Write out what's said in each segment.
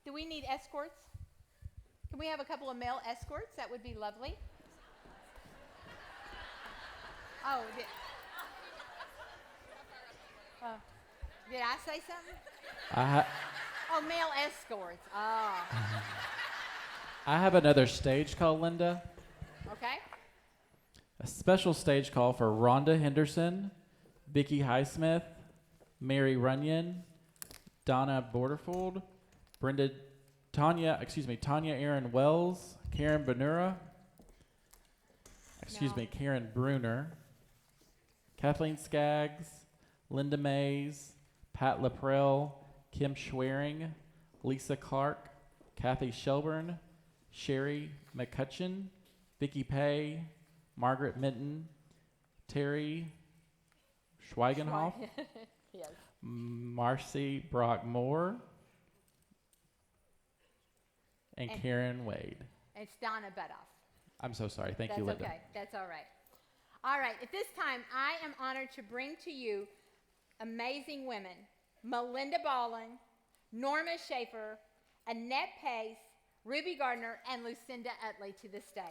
Do we need escorts? Can we have a couple of male escorts? That would be lovely. Oh, uh, did I say something? I, ha- Oh, male escorts. Oh, I have another stage call, Linda. okay. A special stage call for Rhonda Henderson, Vicky Highsmith, Mary Runyon, Donna Borderfold, Tanya Aaron Wells, Karen Benura, Karen Bruner, Kathleen Skaggs, Linda Mays, Pat Laprell, Kim Schwering, Lisa Clark, Kathy Shelburne, Sherry McCutcheon, Vicki Pay, Margaret Minton, Terry Schweigenhoff, Yes. Marcy Brock Moore, and Karen Wade. It's Donna Butoff. I'm so sorry. Thank you, Linda. That's okay. That's all right. All right. At this time, I am honored to bring to you amazing women: Melinda Ballin, Norma Schaefer, Annette Pace, Ruby Gardner, and Lucinda Utley to the stage.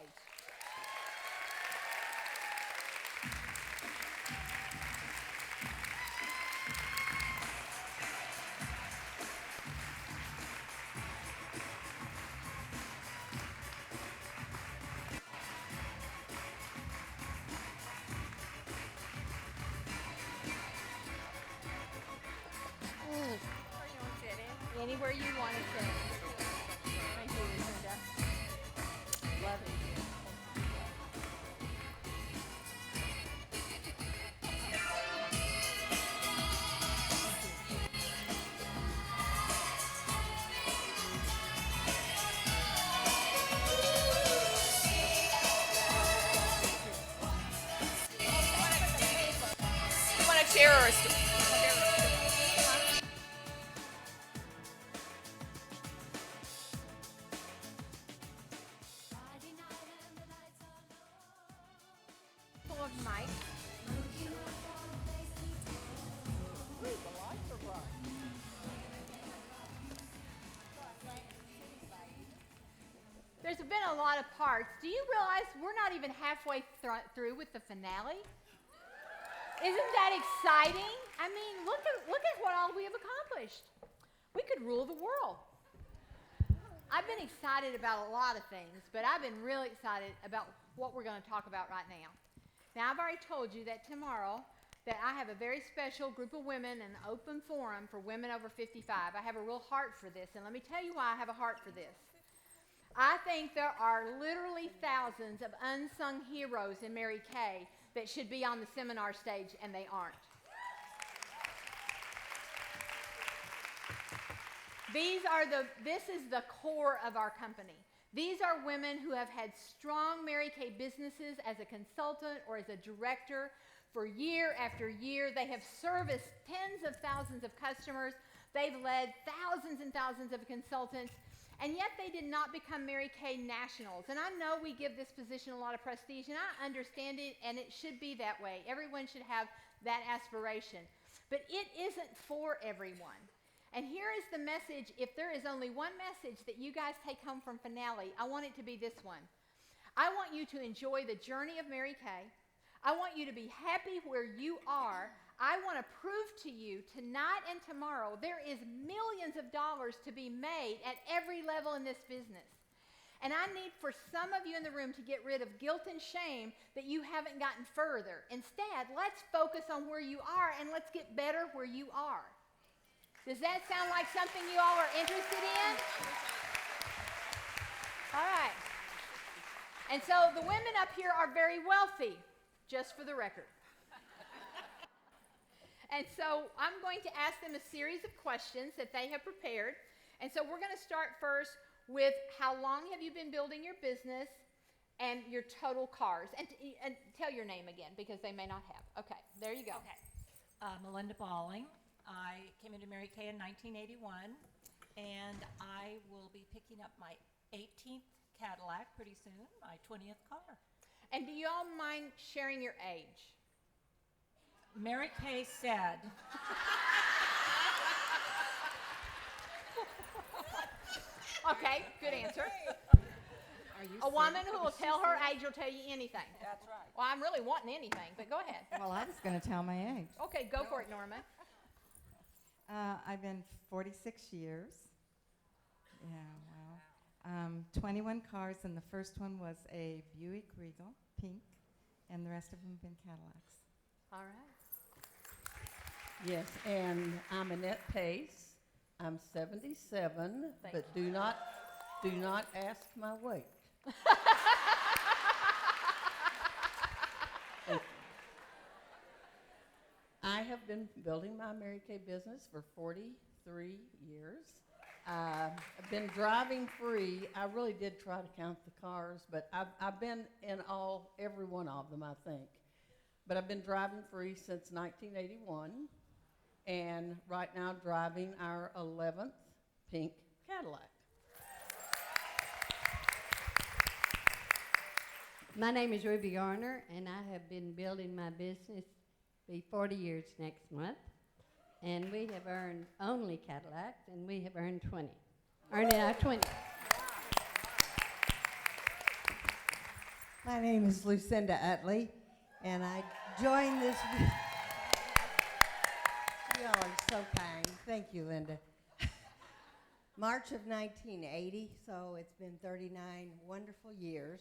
Anywhere you want to sit. Thank you, Lucinda. Love it. You want a chair or a stool? Full of mic. There's been a lot of parts. Do you realize we're not even halfway through with the finale? Isn't that exciting? I mean, look at what all we have accomplished. We could rule the world. I've been excited about a lot of things, but I've been really excited about what we're going to talk about right now. Now, I've already told you that tomorrow that I have a very special group of women, an open forum for women over 55. I have a real heart for this, and let me tell you why I have a heart for this. I think there are literally thousands of unsung heroes in Mary Kay that should be on the seminar stage, and they aren't. This is the core of our company. These are women who have had strong Mary Kay businesses as a consultant or as a director for year after year. They have serviced tens of thousands of customers. They've led thousands and thousands of consultants, and yet they did not become Mary Kay nationals. And I know we give this position a lot of prestige, and I understand it, and it should be that way. Everyone should have that aspiration. But it isn't for everyone. And here is the message. If there is only one message that you guys take home from finale, I want it to be this one. I want you to enjoy the journey of Mary Kay. I want you to be happy where you are. I want to prove to you tonight and tomorrow there is millions of dollars to be made at every level in this business. And I need for some of you in the room to get rid of guilt and shame that you haven't gotten further. Instead, let's focus on where you are and let's get better where you are. Does that sound like something you all are interested in? All right. And so the women up here are very wealthy, just for the record. And so I'm going to ask them a series of questions that they have prepared. And so we're going to start first with how long have you been building your business and your total cars. And tell your name again because they may not have. Okay, there you go. Okay. Melinda Balling. I came into Mary Kay in 1981, and I will be picking up my 18th Cadillac pretty soon, my 20th car. And do you all mind sharing your age? Mary Kay said Okay, good answer. Are you A woman serious? who will tell her age will tell you anything. That's right. Well, I'm really wanting anything, but go ahead. Well, I was going to tell my age. Okay, go for it, Norma. I've been 46 years. Yeah, wow. 21 cars, and the first one was a Buick Regal, pink, and the rest of them have been Cadillacs. All right. Yes, and I'm Annette Pace. I'm 77, Thank but do not ask my weight. Thank you. I have been building my Mary Kay business for 43 years. I've been driving free. I really did try to count the cars, but I've been in every one of them, I think. But I've been driving free since 1981, and right now driving our 11th pink Cadillac. My name is Ruby Garner, and I have been building my business, be 40 years next month. And we have earned only Cadillacs, and we have earned 20. Earning our 20. My name is Lucinda Utley, and I joined this. You all are so kind. Thank you, Linda. March of 1980, so it's been 39 wonderful years.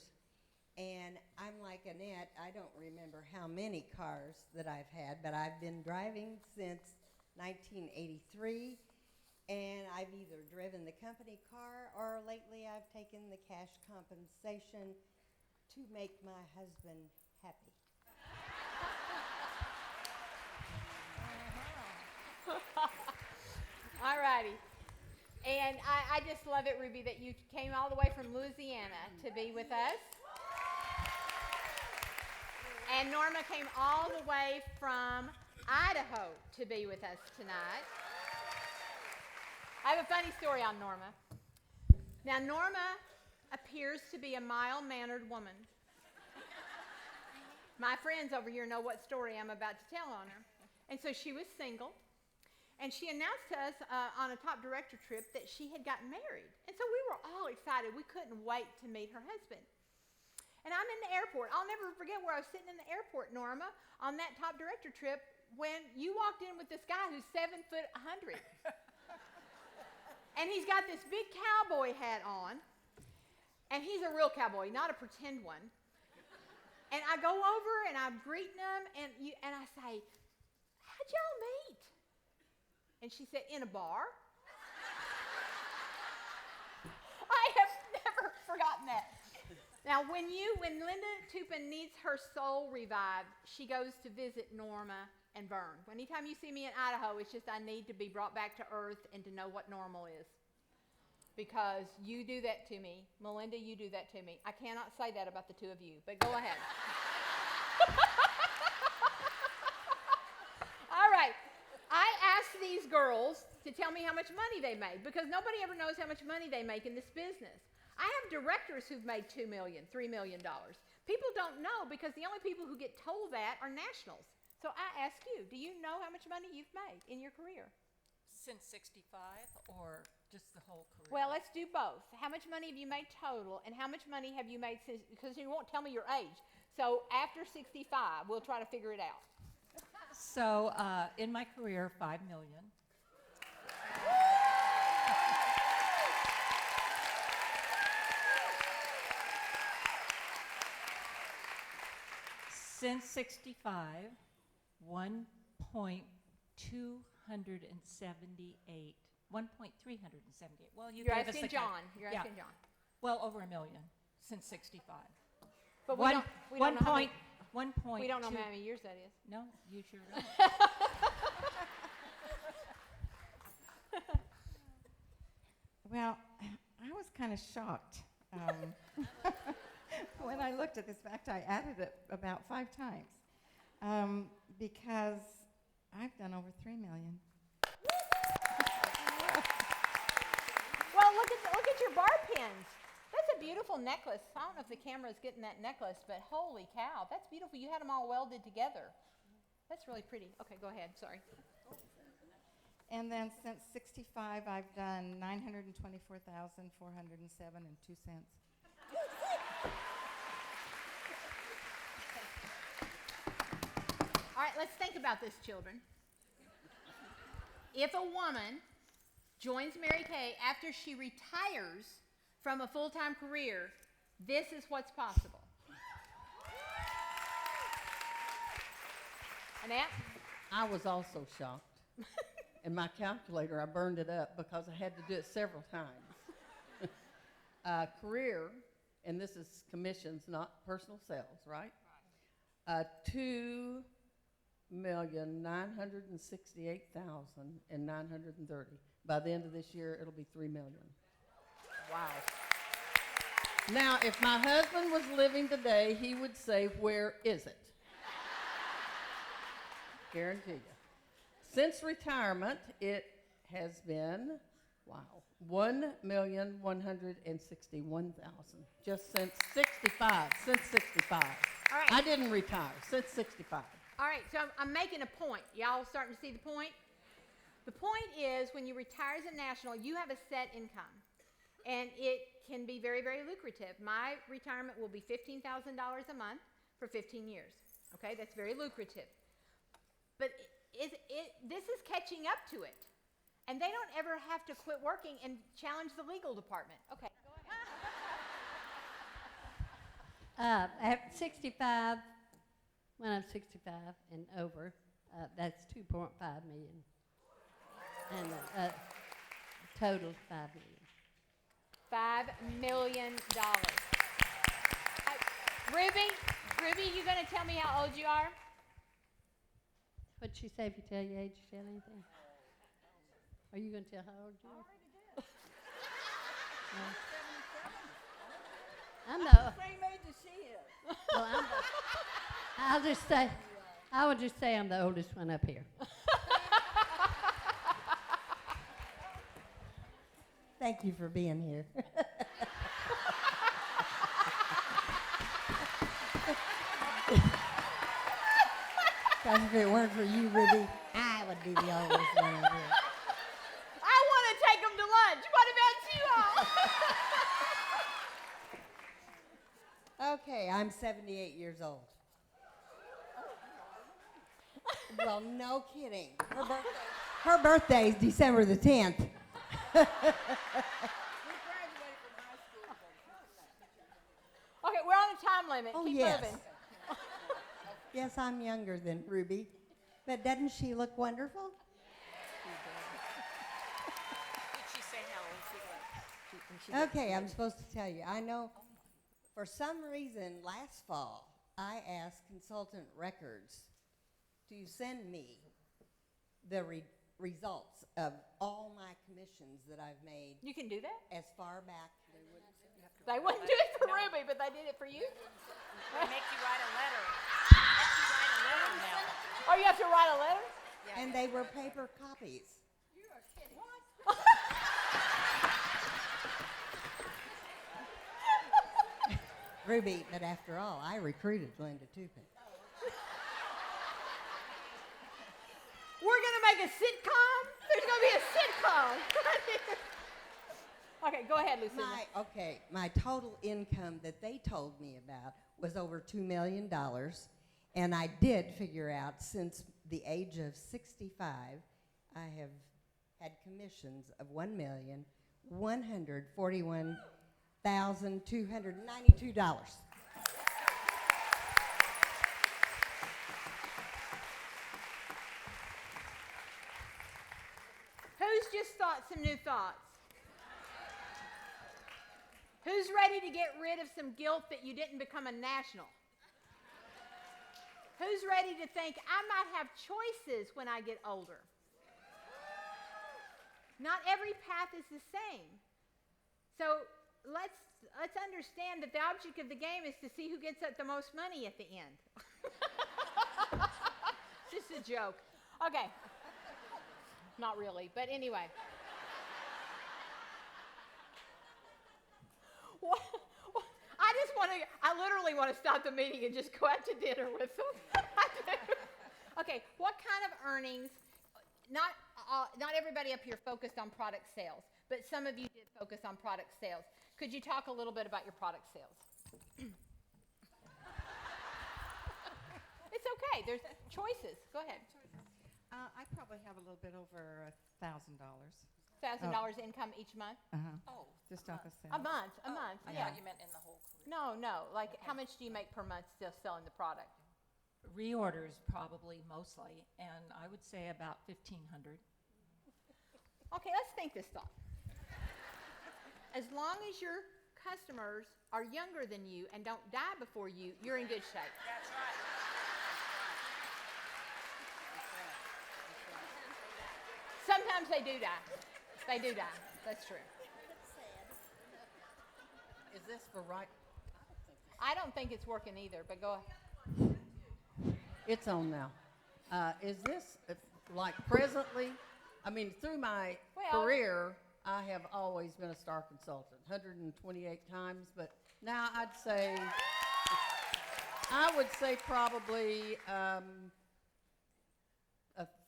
And I'm like Annette, I don't remember how many cars that I've had, but I've been driving since 1983, and I've either driven the company car or lately I've taken the cash compensation to make my husband happy. All righty. And I just love it, Ruby, that you came all the way from Louisiana to be with us. And Norma came all the way from Idaho to be with us tonight. I have a funny story on Norma. Now, Norma appears to be a mild-mannered woman. My friends over here know what story I'm about to tell on her. And so she was single, and she announced to us on a top director trip that she had gotten married. And so we were all excited. We couldn't wait to meet her husband. And I'm in the airport. I'll never forget where I was sitting in the airport, Norma, on that top director trip when you walked in with this guy who's 7'100". And he's got this big cowboy hat on. And he's a real cowboy, not a pretend one. And I go over and I'm greeting him and I say, "How'd y'all meet?" And she said, "In a bar." I have never forgotten that. Now, when Linda Toupin needs her soul revived, she goes to visit Norma and Vern. Anytime you see me in Idaho, it's just I need to be brought back to earth and to know what normal is. Because you do that to me. Melinda, you do that to me. I cannot say that about the two of you, but go ahead. All right. I asked these girls to tell me how much money they made because nobody ever knows how much money they make in this business. I have directors who've made $2 million, $3 million. People don't know because the only people who get told that are nationals. So I ask you, do you know how much money you've made in your career? Since 65 or just the whole career? Well, let's do both. How much money have you made total and how much money have you made since, because you won't tell me your age. So after 65, we'll try to figure it out. So in my career, $5 million. Since 65, 1.378. Well, you You're gave us asking the John. You're yeah. asking John. Well, over $1 million since 65. But we don't know how many, we don't know how many years that is. No, you sure don't. Well, I was kind of shocked when I looked at this fact. I added it about 5 times because I've done over $3 million. Well, look at your bar pins. That's a beautiful necklace. I don't know if the camera's getting that necklace, but holy cow, that's beautiful. You had them all welded together. That's really pretty. Okay, go ahead. Sorry. And then since 65, I've done 924,407.02. All right, let's think about this, children. If a woman joins Mary Kay after she retires from a full-time career, this is what's possible. Annette? I was also shocked. And my calculator, I burned it up because I had to do it several times. Career, and this is commissions, not personal sales, right? 2,968,930. By the end of this year, it'll be 3 million. Wow. Now, if my husband was living today, he would say, "Where is it?" Guarantee you. Since retirement, it has been, wow, 1,161,000. Just since 65. Since 65. All right. I didn't retire. Since 65. All right, so I'm making a point. Y'all starting to see the point? The point is when you retire as a national, you have a set income. And it can be very, very lucrative. My retirement will be $15,000 a month for 15 years. Okay, that's very lucrative. But this is catching up to it. And they don't ever have to quit working and challenge the legal department. Okay, go ahead. At 65, when I'm 65 and over, that's 2.5 million. And total 5 million. $5 million. Ruby, you going to tell me how old you are? What'd she say if you tell your age, you tell anything? Are you going to tell how old you are? I'm the Same age as she is. well, I will just say I'm the oldest one up here. Thank you for being here. Because if it weren't for you, Ruby, I would be the oldest one up here. I want to take them to lunch. What about you all? Okay, I'm 78 years old. Well, no kidding. Her birthday's December the 10th. Okay, we're on a time limit. Oh, Keep yes. moving. Yes, I'm younger than Ruby, but doesn't she look wonderful? Did she say how old she was? Okay, I'm supposed to tell you. I know for some reason last fall, I asked Consultant Records to send me the results of all my commissions that I've made You can do that? as far back. They wouldn't do it for Ruby, but they did it for you? They make you write a letter. Now. Oh, you have to write a letter? And they were paper copies. Ruby, but after all, I recruited Linda Toupin. We're going to make a sitcom? There's going to be a sitcom. Okay, go ahead, Lucinda. My total income that they told me about was over $2 million. And I did figure out since the age of 65, I have had commissions of $1,141,292. Who's just thought some new thoughts? Who's ready to get rid of some guilt that you didn't become a national? Who's ready to think, I might have choices when I get older? Not every path is the same. So let's understand that the object of the game is to see who gets the most money at the end. Just a joke. Okay. Not really, but anyway. I literally want to stop the meeting and just go out to dinner with them. I do. Okay, what kind of earnings, not not everybody up here focused on product sales, but some of you did focus on product sales. Could you talk a little bit about your product sales? It's okay. There's choices. Go ahead. I probably have a little bit over $1,000. $1,000 income each month? Oh, Just off of sales. A month. I Yeah. thought you meant in the whole career. No. Like, how much do you make per month still selling the product? Reorders probably mostly, and I would say about 1,500. Okay, let's think this thought. As long as your customers are younger than you and don't die before you, you're in good shape. That's right. Sometimes they do die. They do die. That's true. Is this for right? I don't think it's working either, but go ahead. It's on now. Is this like presently? I mean, through my Well- career, I have always been a star consultant, 128 times. But now I would say probably a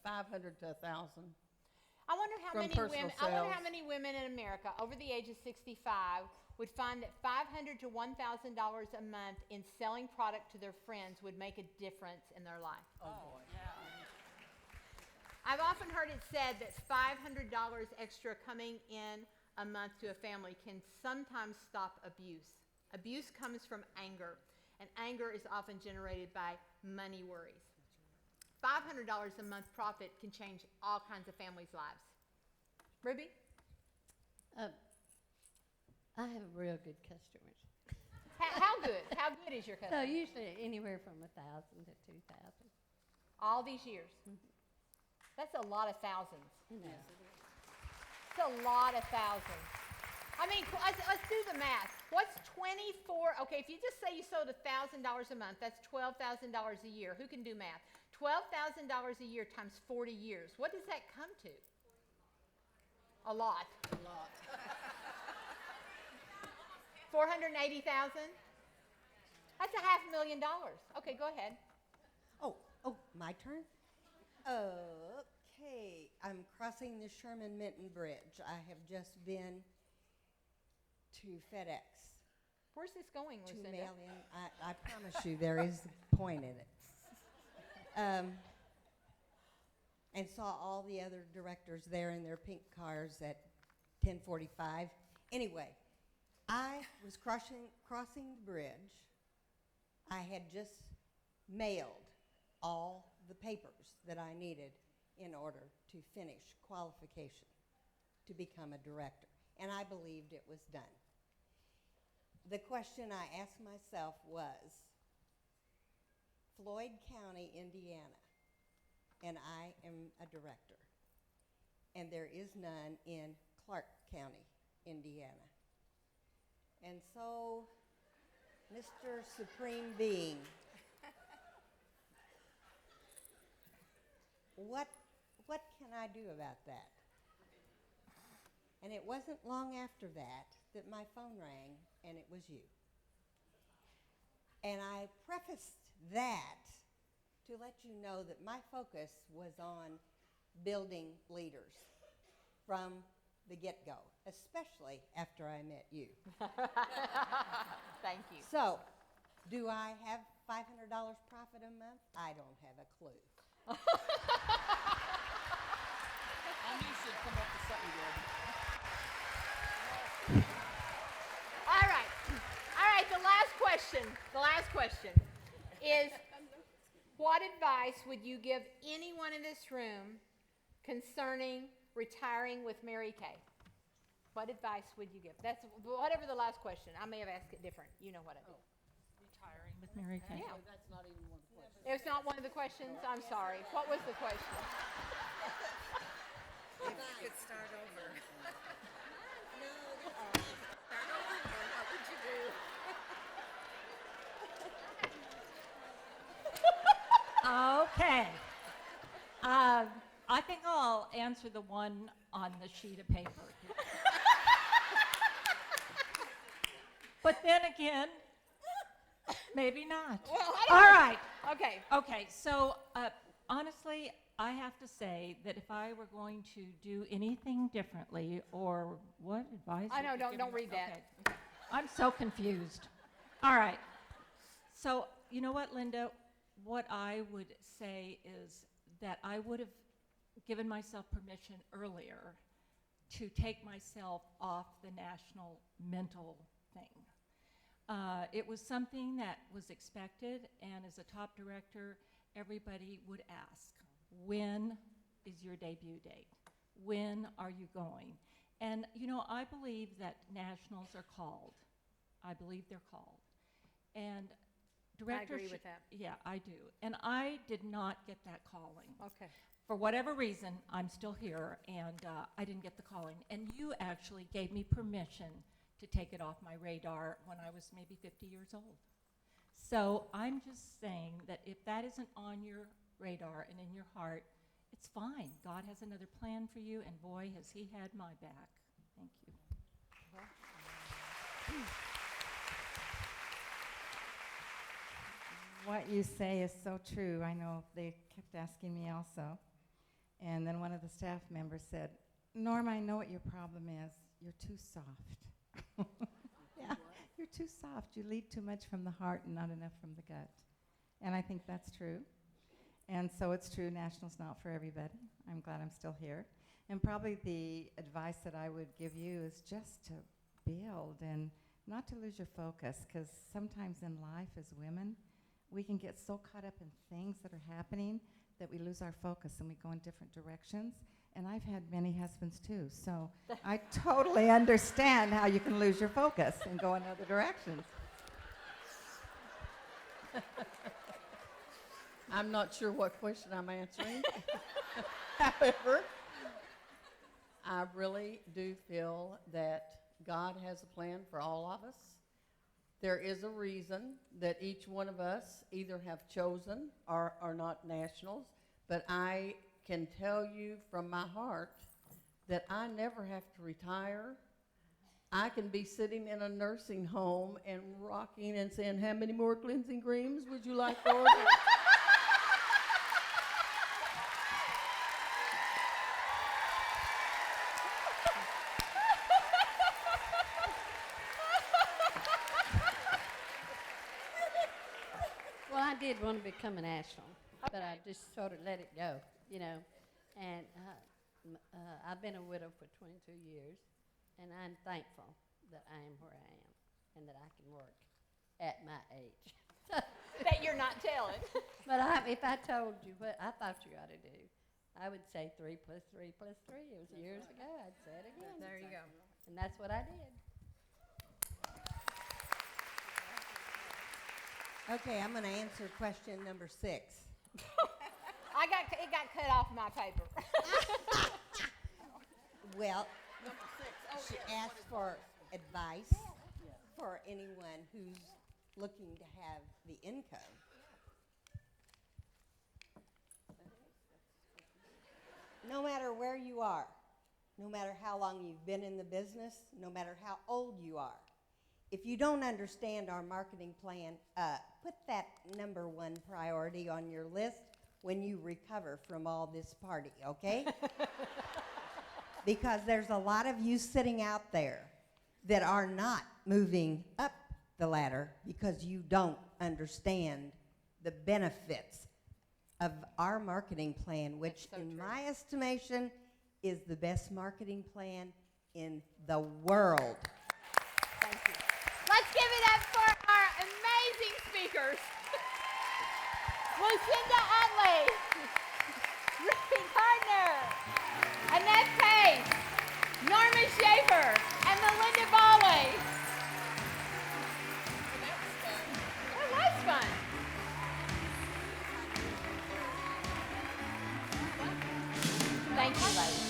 500 to 1,000. I wonder how From many personal women. I wonder sales. how many women in America over the age of 65 would find that $500 to $1,000 a month in selling product to their friends would make a difference in their life. Oh boy. I've often heard it said that $500 extra coming in a month to a family can sometimes stop abuse. Abuse comes from anger, and anger is often generated by money worries. $500 a month profit can change all kinds of families' lives. Ruby? I have real good customers. How good? How good is your So customer? usually anywhere from 1,000 to 2,000. All these years. That's a lot of thousands. You know. It's a lot of thousands. I mean, let's do the math. What's 24? Okay, if you just say you sold $1,000 a month, that's $12,000 a year. Who can do math? $12,000 a year times 40 years. What does that come to? A lot. A lot. 480,000? That's $500,000. Okay, go ahead. Oh, my turn? Okay, I'm crossing the Sherman Minton Bridge. I have just been to FedEx Where's this going, to Lucinda? mail in. I promise you there is a point in it. And saw all the other directors there in their pink cars at 10:45. Anyway, I was crossing the bridge. I had just mailed all the papers that I needed in order to finish qualification to become a director, and I believed it was done. The question I asked myself was, Floyd County, Indiana, and I am a director, and there is none in Clark County, Indiana. And so, Mr. Supreme Being, what can I do about that? And it wasn't long after that that my phone rang, and it was you. And I prefaced that to let you know that my focus was on building leaders from the get-go, especially after I met you. Thank you. So, do I have $500 profit a month? I don't have a clue. I knew she'd come up with something good. All right. The last question is, what advice would you give anyone in this room concerning retiring with Mary Kay? What advice would you give? That's whatever the last question. I may have asked it different. You know what I did. Retiring with Mary Kay. Yeah. That's not even one of the questions. It's not one of the questions? I'm sorry. What was the question? If you could start over. What would you do? Okay. I think I'll answer the one on the sheet of paper. But then again, maybe not. Well, All right. Okay. Okay, so honestly, I have to say that if I were going to do anything differently, or what advice? I know, would you don't give me? read that. Okay. I'm so confused. All right. So, you know what, Linda? What I would say is that I would have given myself permission earlier to take myself off the national mental thing. It was something that was expected, and as a top director, everybody would ask, when is your debut date? When are you going? And, you know, I believe that nationals are called. I believe they're called. And directors... I agree with that. Yeah, I do. And I did not get that calling. Okay. For whatever reason, I'm still here, and I didn't get the calling. And you actually gave me permission to take it off my radar when I was maybe 50 years old. So I'm just saying that if that isn't on your radar and in your heart, it's fine. God has another plan for you, and boy, has he had my back. Thank you. What you say is so true. I know they kept asking me also. And then one of the staff members said, Norma, I know what your problem is. You're too soft. Yeah, you're too soft. You lead too much from the heart and not enough from the gut. And I think that's true. And so it's true, National's not for everybody. I'm glad I'm still here. And probably the advice that I would give you is just to build and not to lose your focus, because sometimes in life as women, we can get so caught up in things that are happening that we lose our focus and we go in different directions. And I've had many husbands too, so I totally understand how you can lose your focus and go in other directions. I'm not sure what question I'm answering. However, I really do feel that God has a plan for all of us. There is a reason that each one of us either have chosen or are not nationals, but I can tell you from my heart that I never have to retire. I can be sitting in a nursing home and rocking and saying, how many more cleansing creams would you like to order? Well, I did want to become a national, but I just sort of let it go, you know. And I've been a widow for 22 years, and I'm thankful that I am where I am and that I can work at my age. That you're not telling. But if I told you what I thought you ought to do, I would say 3 plus 3 plus 3. It was years ago. I'd say it again. There you go. And that's what I did. Okay, I'm going to answer question number 6. It got cut off my paper. Well, she asked for advice for anyone who's looking to have the income. No matter where you are, no matter how long you've been in the business, no matter how old you are, if you don't understand our marketing plan, put that number 1 priority on your list when you recover from all this party, okay? Because there's a lot of you sitting out there that are not moving up the ladder because you don't understand the benefits of our marketing plan, which so in true. my estimation is the best marketing plan in the world. Thank you. Let's give it up for our amazing speakers. Lucinda Utley, Ruby Gardner, Annette Pace, Norma Schaefer, and Melinda Bawley. That was fun. Thank you, ladies.